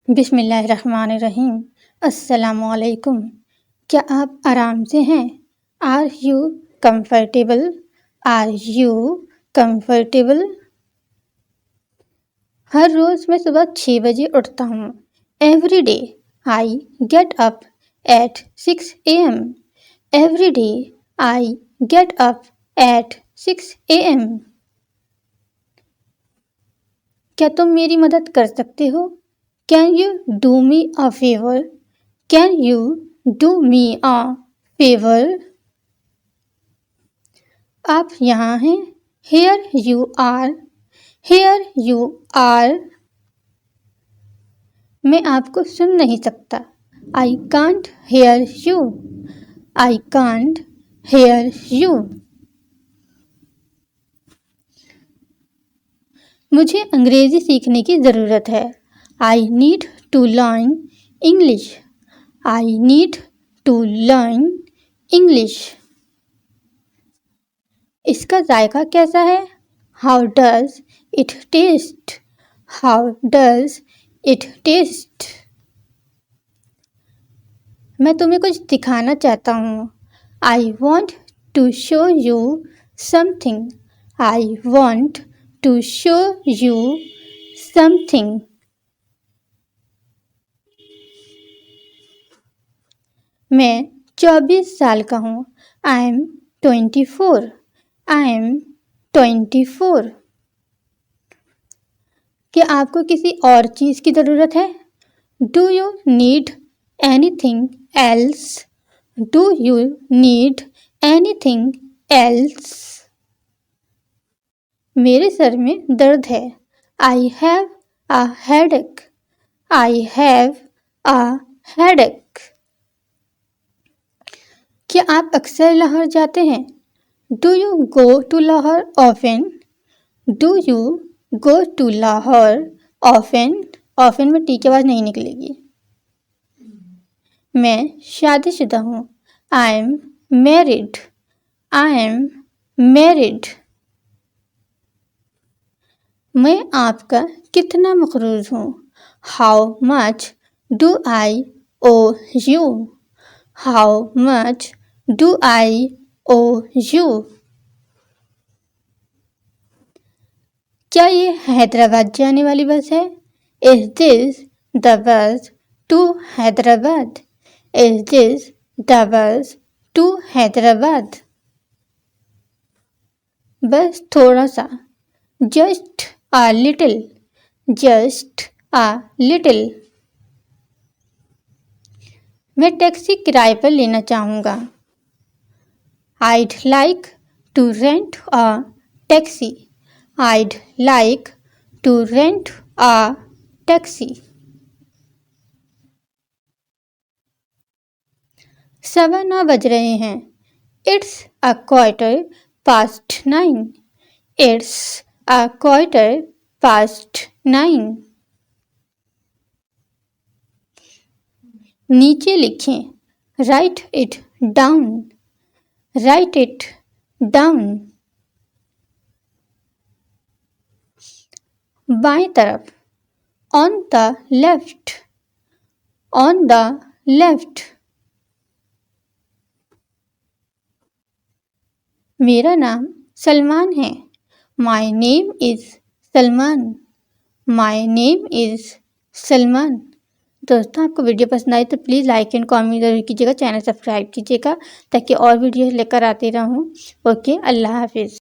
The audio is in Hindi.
बिस्मिल्लाहिर्रहमानिर्रहीम। अस्सलामुअलैकुम। क्या आप आराम से हैं? Are you comfortable? Are you comfortable? हर रोज़ मैं सुबह 6 बजे उठता हूँ। Every day I get up at 6 AM। Every day I get up at 6 AM। क्या तुम मेरी मदद कर सकते हो? Can you do me a favour? Can you do me a favour? आप यहाँ हैं? Here you are. Here you are. मैं आपको सुन नहीं सकता। I can't hear you. I can't hear you. मुझे अंग्रेज़ी सीखने की ज़रूरत है। I need to learn English. I need to learn English. इसका जायका कैसा है? How does it taste? How does it taste? मैं तुम्हें कुछ दिखाना चाहता हूँ। I want to show you something. I want to show you something. मैं 24 साल का हूँ। I am 24। I am 24। क्या आपको किसी और चीज़ की ज़रूरत है? Do you need anything else? Do you need anything else? मेरे सर में दर्द है। I have a headache. I have a headache. क्या आप अक्सर लाहौर जाते हैं? Do you go to Lahore often? Do you go to Lahore often? Often में टी की आवाज़ नहीं निकलेगी। मैं शादीशुदा हूँ। I am married. I am married. मैं आपका कितना मक़रूज़ हूँ? How much do I owe you? How much do I owe you? क्या ये हैदराबाद जाने वाली बस है? Is this the bus to Hyderabad? Is this the bus to Hyderabad? बस थोड़ा सा। Just a little. Just a little. मैं टैक्सी किराए पर लेना चाहूँगा। I'd like to rent a taxi. I'd like to rent a taxi. 9:15 बज रहे हैं। It's a 9:15. It's a 9:15. नीचे लिखें। Write it down. Write it down. बाएं तरफ। On the left. On the left. मेरा नाम सलमान है। My name is Salman. My name is Salman. दोस्तों, आपको वीडियो पसंद आई तो प्लीज़ लाइक एंड कमेंट ज़रूर कीजिएगा। चैनल सब्सक्राइब कीजिएगा ताकि और वीडियो लेकर आते रहूँ। ओके, अल्लाह हाफिज़।